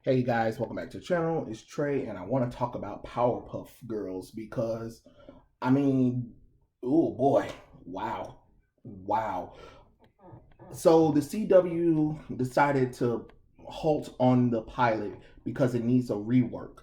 Hey guys, welcome back to the channel. It's Trey, and I want to talk about Powerpuff Girls because, I mean, oh boy, wow, wow. So the CW decided to halt on the pilot because it needs a rework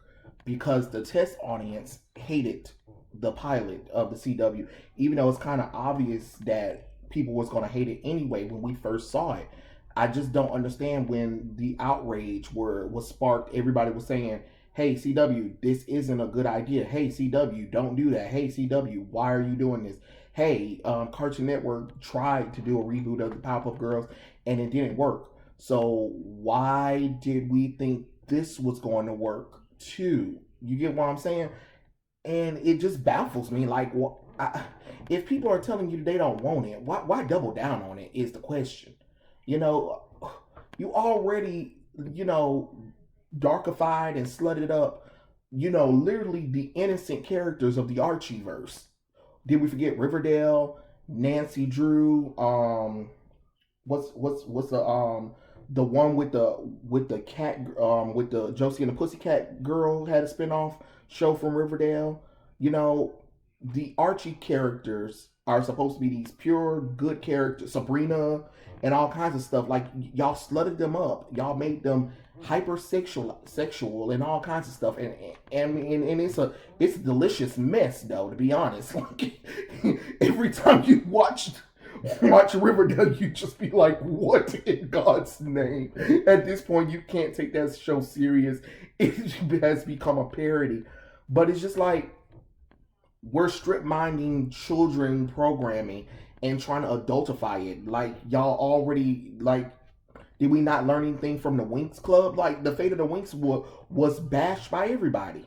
because the test audience hated the pilot of the CW, even though it's kind of obvious that people was going to hate it anyway when we first saw it. I just don't understand when the outrage was sparked. Everybody was saying, "Hey CW, this isn't a good idea. Hey CW, don't do that. Hey CW, why are you doing this? Hey, Cartoon Network tried to do a reboot of the Powerpuff Girls and it didn't work. So why did we think this was going to work too? You get what I'm saying? And it just baffles me. Like, if people are telling you they don't want it, why double down on it? Is the question. You know, you already darkified and slutted up. Literally the innocent characters of the Archieverse. Did we forget Riverdale, Nancy Drew? What's the one with the cat with the Josie and the Pussycat girl had a spinoff show from Riverdale. You know, the Archie characters are supposed to be these pure good characters. Sabrina and all kinds of stuff. Like y'all slutted them up. Y'all made them sexual and all kinds of stuff. And it's a delicious mess though, to be honest. Like every time you watch Riverdale, you just be like, what in God's name? At this point, you can't take that show serious. It has become a parody. But it's just like we're strip minding children programming and trying to adultify it. Like y'all already like, did we not learn anything from the Winx Club? Like the fate of the Winx was bashed by everybody.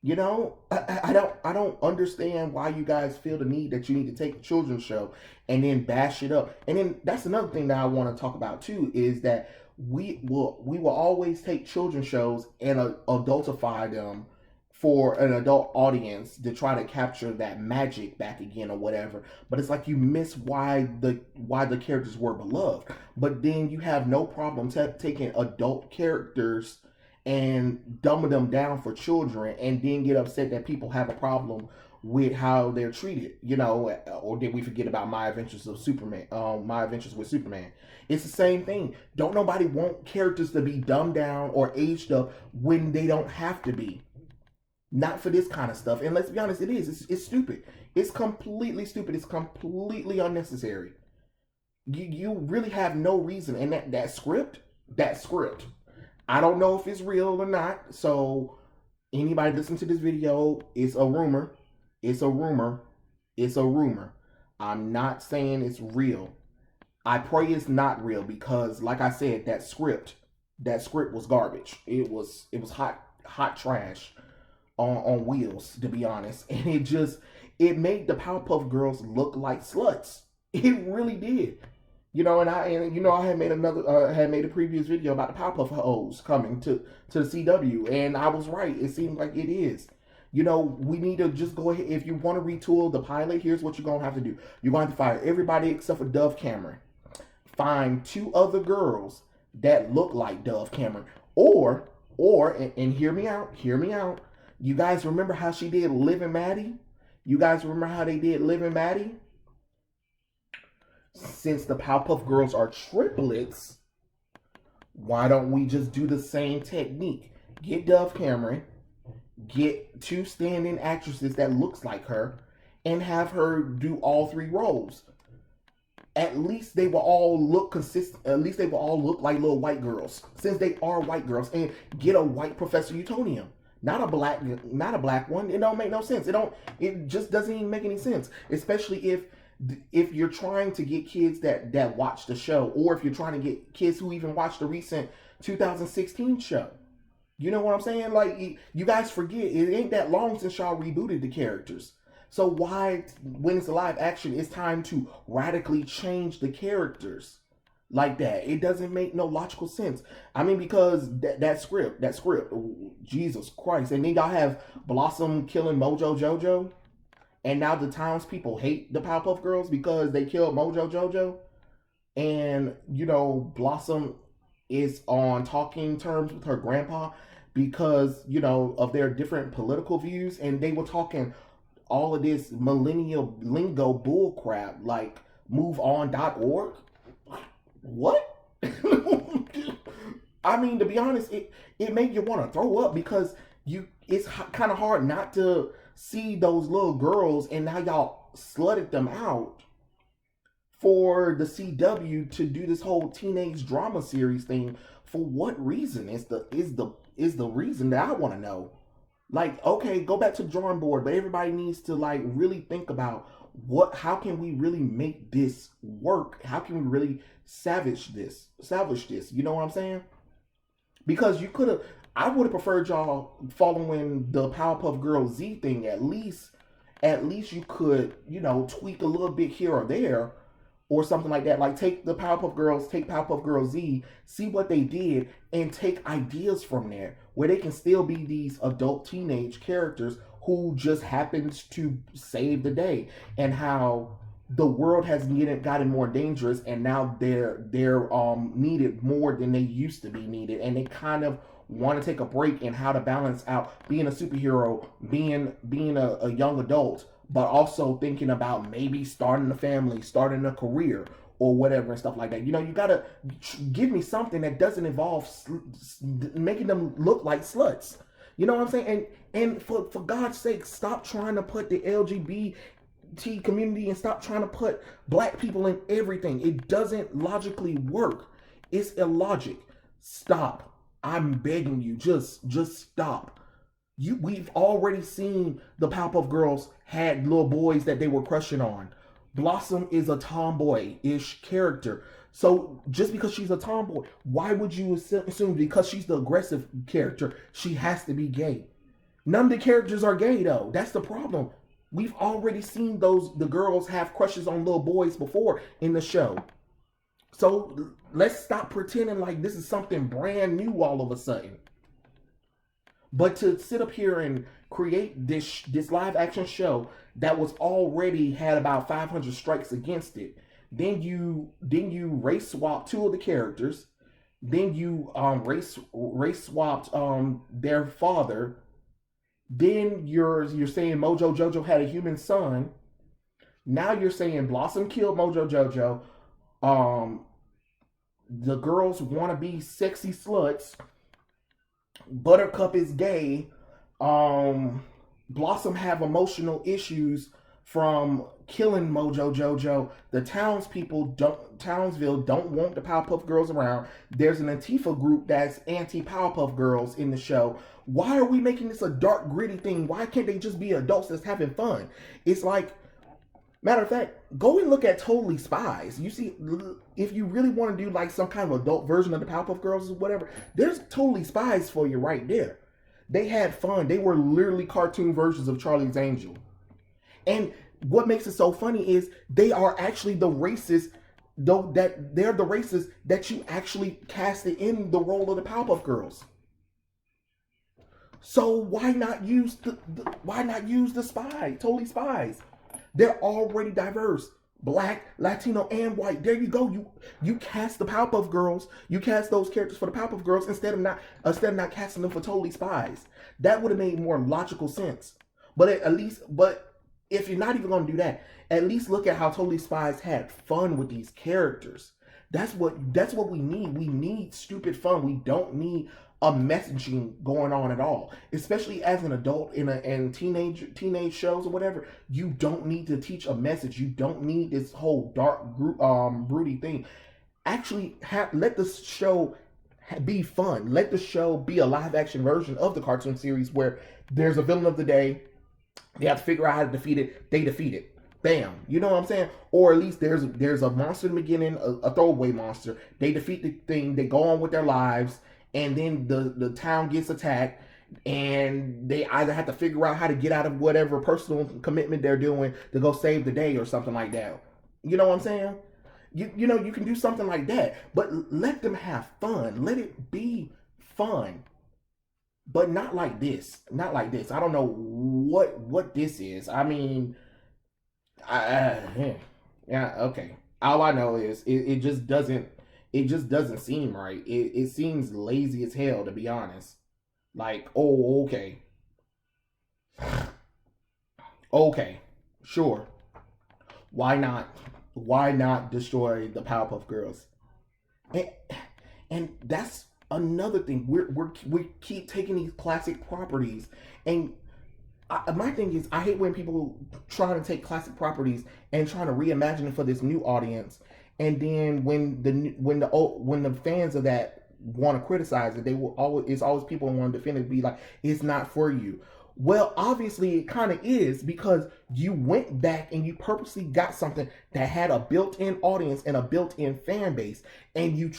I don't understand why you guys feel the need that you need to take a children's show and then bash it up. And then that's another thing that I want to talk about too is that we will always take children's shows and adultify them for an adult audience to try to capture that magic back again or whatever. But it's like you miss why the characters were beloved. But then you have no problem taking adult characters and dumbing them down for children and then get upset that people have a problem with how they're treated, or did we forget about My Adventures of Superman, My Adventures with Superman? It's the same thing. Don't nobody want characters to be dumbed down or aged up when they don't have to be. Not for this kind of stuff. And let's be honest, it is. It's stupid. It's completely stupid. It's completely unnecessary. You really have no reason. And that script, I don't know if it's real or not. So anybody listen to this video, it's a rumor. It's a rumor. It's a rumor. I'm not saying it's real. I pray it's not real because, like I said, that script was garbage. It was hot trash on wheels, to be honest. And it made the Powerpuff Girls look like sluts. It really did. I had made a previous video about the Powerpuff hoes coming to the CW, and I was right. It seems like it is. We need to just go ahead. If you want to retool the pilot, here's what you're gonna have to do. You're going to have to fire everybody except for Dove Cameron. Find two other girls that look like Dove Cameron, and hear me out. Hear me out. You guys remember how she did Liv and Maddie? You guys remember how they did Liv and Maddie? Since the Powerpuff Girls are triplets, why don't we just do the same technique? Get Dove Cameron, get two stand-in actresses that looks like her, and have her do all three roles. At least they will all look consistent. At least they will all look like little white girls, since they are white girls. And get a white Professor Utonium, not a black one. It don't make no sense. It just doesn't even make any sense. Especially if you're trying to get kids that watch the show, or if you're trying to get kids who even watch the recent 2016 show. You know what I'm saying? Like, you guys forget, it ain't that long since y'all rebooted the characters. So why, when it's a live action, it's time to radically change the characters like that? It doesn't make no logical sense. I mean, because that script, Jesus Christ. And then y'all have Blossom killing Mojo Jojo. And now the townspeople hate the Powerpuff Girls because they killed Mojo Jojo. And, Blossom is on talking terms with her grandpa because, you know, of their different political views, and they were talking all of this millennial lingo bull crap like moveon.org. What? I mean, to be honest, it made you want to throw up because it's kind of hard not to see those little girls, and now y'all slutted them out for the CW to do this whole teenage drama series thing. For what reason is the reason that I want to know. Like, okay, go back to the drawing board, but everybody needs to like really think about how can we really make this work? How can we really salvage this? You know what I'm saying? Because I would have preferred y'all following the Powerpuff Girls Z thing. At least you could, you know, tweak a little bit here or there, or something like that. Like take Powerpuff Girls Z, see what they did, and take ideas from there, where they can still be these adult teenage characters who just happens to save the day, and how the world has gotten more dangerous, and now they're needed more than they used to be needed, and they kind of want to take a break in how to balance out being a superhero, being a young adult, but also thinking about maybe starting a family, starting a career, or whatever and stuff like that. You know, you gotta give me something that doesn't involve making them look like sluts. You know what I'm saying? And for God's sake, stop trying to put the LGBT community and stop trying to put black people in everything. It doesn't logically work. It's illogic. Stop. I'm begging you, just stop. We've already seen the Powerpuff Girls had little boys that they were crushing on. Blossom is a tomboy-ish character. So just because she's a tomboy, why would you assume because she's the aggressive character, she has to be gay? None of the characters are gay though. That's the problem. We've already seen the girls have crushes on little boys before in the show. So let's stop pretending like this is something brand new all of a sudden. But to sit up here and create this live action show that was already had about 500 strikes against it, then you race swap two of the characters, then you race swapped their father, then you're saying Mojo Jojo had a human son. Now you're saying Blossom killed Mojo Jojo. The girls want to be sexy sluts. Buttercup is gay. Blossom have emotional issues from killing Mojo Jojo. The Townsville don't want the Powerpuff Girls around. There's an Antifa group that's anti-Powerpuff Girls in the show. Why are we making this a dark, gritty thing? Why can't they just be adults that's having fun? It's like, matter of fact, go and look at Totally Spies. You see, if you really want to do like some kind of adult version of the Powerpuff Girls or whatever, there's Totally Spies for you right there. They had fun. They were literally cartoon versions of Charlie's Angel. And what makes it so funny is they are actually the races, though, that they're the races that you actually casted in the role of the Powerpuff Girls. So why not use the Totally Spies? They're already diverse. Black, Latino, and white. There you go. You cast the Powerpuff Girls. You cast those characters for the Powerpuff Girls instead of not casting them for Totally Spies. That would have made more logical sense. But if you're not even going to do that, at least look at how Totally Spies had fun with these characters. That's what we need. We need stupid fun. We don't need a messaging going on at all, especially as an adult in teenage shows or whatever. You don't need to teach a message. You don't need this whole dark broody thing. Actually, let the show be fun. Let the show be a live action version of the cartoon series where there's a villain of the day. They have to figure out how to defeat it. They defeat it. Bam. You know what I'm saying? Or at least there's a monster in the beginning, a throwaway monster. They defeat the thing. They go on with their lives. And then the town gets attacked, and they either have to figure out how to get out of whatever personal commitment they're doing to go save the day or something like that. You know what I'm saying? You know, you can do something like that, but let them have fun. Let it be fun, but not like this. Not like this. I don't know what this is. I mean, yeah, okay. All I know is it just doesn't. It just doesn't seem right. It seems lazy as hell, to be honest. Like, oh, okay, okay, sure. Why not? Why not destroy the Powerpuff Girls? And, and that's another thing. We keep taking these classic properties, and my thing is, I hate when people trying to take classic properties and trying to reimagine it for this new audience, and then when the fans of that want to criticize it, they will always it's always people who want to defend it, be like it's not for you. Well, obviously it kind of is, because you went back and you purposely got something that had a built-in audience and a built-in fan base, and you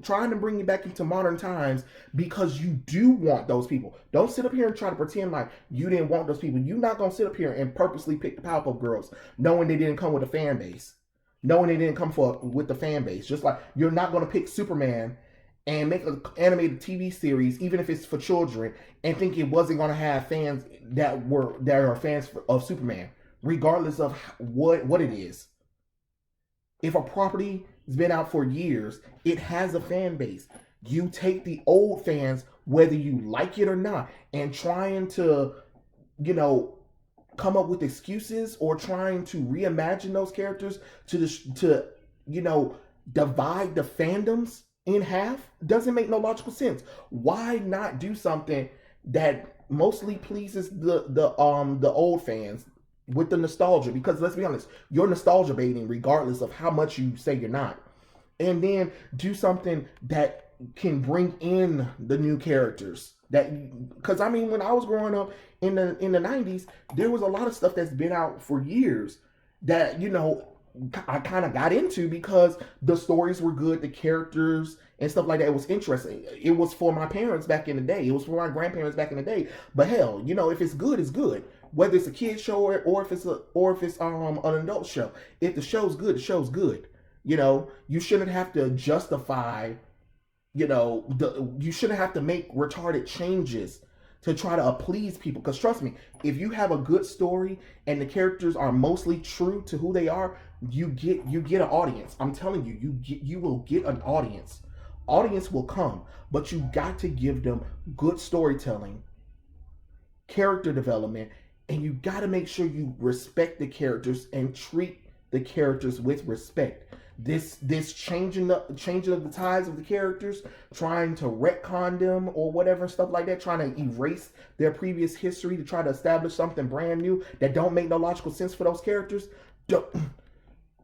trying to bring it back into modern times because you do want those people. Don't sit up here and try to pretend like you didn't want those people. You're not gonna sit up here and purposely pick the Powerpuff Girls, knowing they didn't come with a fan base, knowing they didn't come with the fan base. Just like you're not gonna pick Superman and make an animated TV series, even if it's for children, and think it wasn't going to have fans that are fans of Superman, regardless of what it is. If a property has been out for years, it has a fan base. You take the old fans, whether you like it or not, and trying to, you know, come up with excuses or trying to reimagine those characters to divide the fandoms in half doesn't make no logical sense. Why not do something that mostly pleases the old fans with the nostalgia? Because let's be honest, you're nostalgia baiting regardless of how much you say you're not. And then do something that can bring in the new characters. That, because I mean, when I was growing up in the 90s, there was a lot of stuff that's been out for years that I kind of got into because the stories were good, the characters and stuff like that. It was interesting. It was for my parents back in the day. It was for my grandparents back in the day. But hell, if it's good, it's good. Whether it's a kid show or if it's an adult show. If the show's good, the show's good. You shouldn't have to justify. You shouldn't have to make retarded changes to try to please people. Because trust me, if you have a good story and the characters are mostly true to who they are, you get an audience. I'm telling you, you will get an audience. Audience will come, but you got to give them good storytelling, character development, and you got to make sure you respect the characters and treat the characters with respect. This changing of the ties of the characters, trying to retcon them or whatever, stuff like that, trying to erase their previous history to try to establish something brand new that don't make no logical sense for those characters.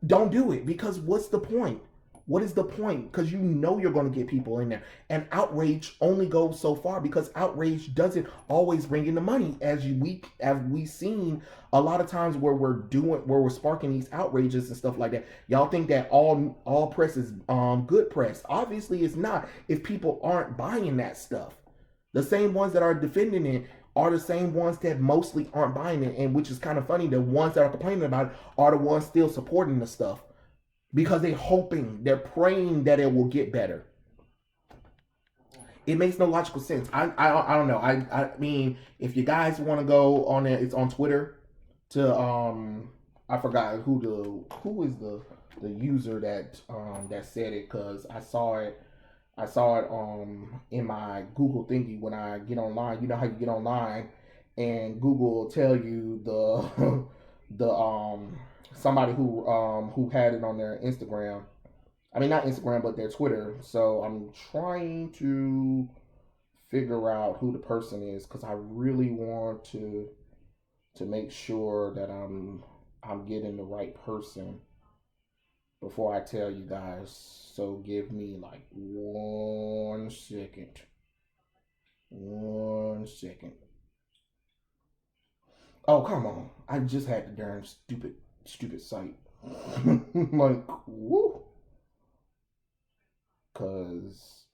Don't do it, because what's the point? What is the point? Because you're going to get people in there. And outrage only goes so far, because outrage doesn't always bring in the money, as we've seen a lot of times where we're sparking these outrages and stuff like that. Y'all think that all press is good press. Obviously it's not, if people aren't buying that stuff. The same ones that are defending it are the same ones that mostly aren't buying it, and which is kind of funny. The ones that are complaining about it are the ones still supporting the stuff, because they're praying that it will get better. It makes no logical sense. I don't know. I mean, if you guys want to go on there, it's on Twitter. I forgot who is the user that said it, because I saw it in my Google thingy when I get online. You know how you get online and Google will tell you the somebody who had it on their Instagram. I mean, not Instagram, but their Twitter. So I'm trying to figure out who the person is, because I really want to make sure that I'm getting the right person before I tell you guys. So give me like 1 second. 1 second. Oh, come on. I just had the darn stupid site. Like, woo. Because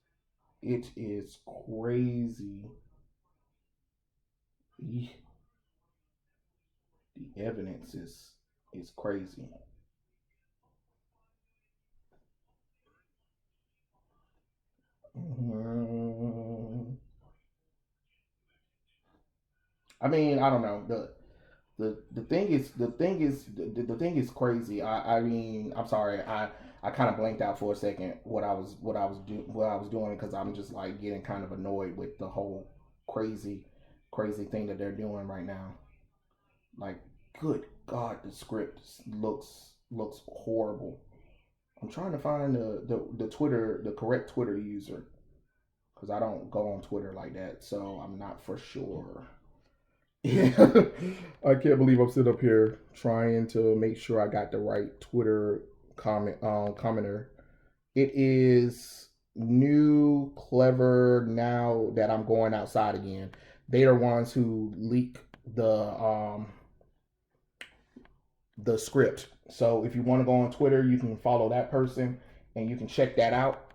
it is crazy. The evidence is crazy. I mean, I don't know. The thing is crazy. I mean, I'm sorry. I kind of blanked out for a second what I was doing because I'm just like getting kind of annoyed with the whole crazy thing that they're doing right now. Like, good God, the script looks horrible. I'm trying to find the Twitter, the correct Twitter user, because I don't go on Twitter like that, so I'm not for sure. Yeah, I can't believe I'm sitting up here trying to make sure I got the right Twitter commenter. It is new clever now that I'm going outside again. They are ones who leak the script. So if you want to go on Twitter, you can follow that person and you can check that out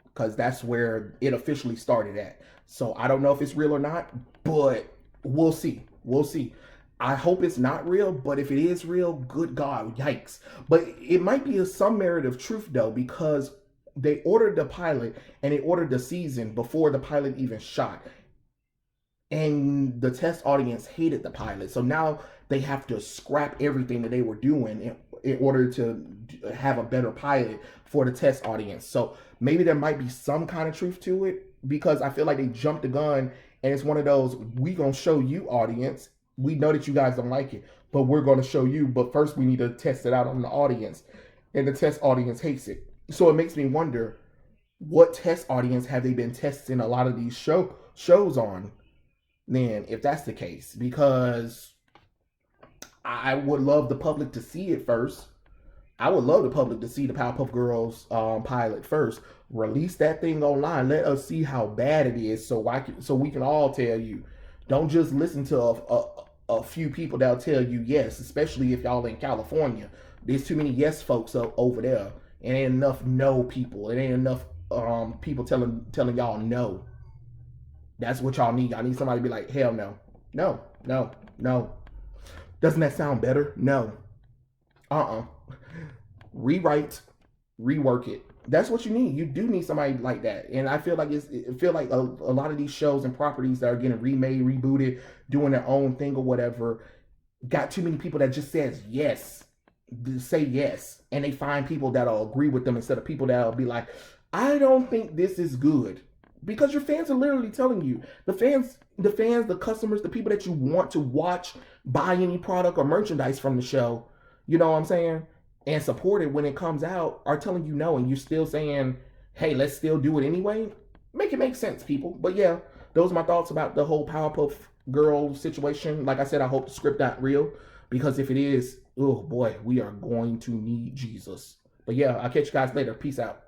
because that's where it officially started at. So I don't know if it's real or not, but we'll see. We'll see. I hope it's not real, but if it is real, good God, yikes. But it might be some merit of truth though, because they ordered the pilot and they ordered the season before the pilot even shot. And the test audience hated the pilot. So now they have to scrap everything that they were doing in order to have a better pilot for the test audience. So maybe there might be some kind of truth to it because I feel like they jumped the gun and it's one of those, we gonna show you audience. We know that you guys don't like it, but we're gonna show you. But first we need to test it out on the audience. And the test audience hates it. So it makes me wonder, what test audience have they been testing a lot of these shows on? Then if that's the case, because I would love the public to see it first. I would love the public to see the Powerpuff Girls pilot first. Release that thing online. Let us see how bad it is, so we can all tell you. Don't just listen to a few people that'll tell you yes, especially if y'all in California. There's too many yes folks over there. It ain't enough no people. It ain't enough people telling y'all no. That's what y'all need. Y'all need somebody to be like, hell no. No, no, no. Doesn't that sound better? No. Rewrite, rework it. That's what you need. You do need somebody like that. And I feel like a lot of these shows and properties that are getting remade, rebooted, doing their own thing or whatever, got too many people that just says yes. Say yes. And they find people that'll agree with them instead of people that'll be like, I don't think this is good. Because your fans are literally telling you. The customers, the people that you want to watch, buy any product or merchandise from the show, you know what I'm saying? And support it when it comes out, are telling you no, and you're still saying, hey, let's still do it anyway. Make it make sense, people. But yeah, those are my thoughts about the whole Powerpuff Girl situation. Like I said, I hope the script not real, because if it is, oh boy, we are going to need Jesus. But yeah, I'll catch you guys later. Peace out.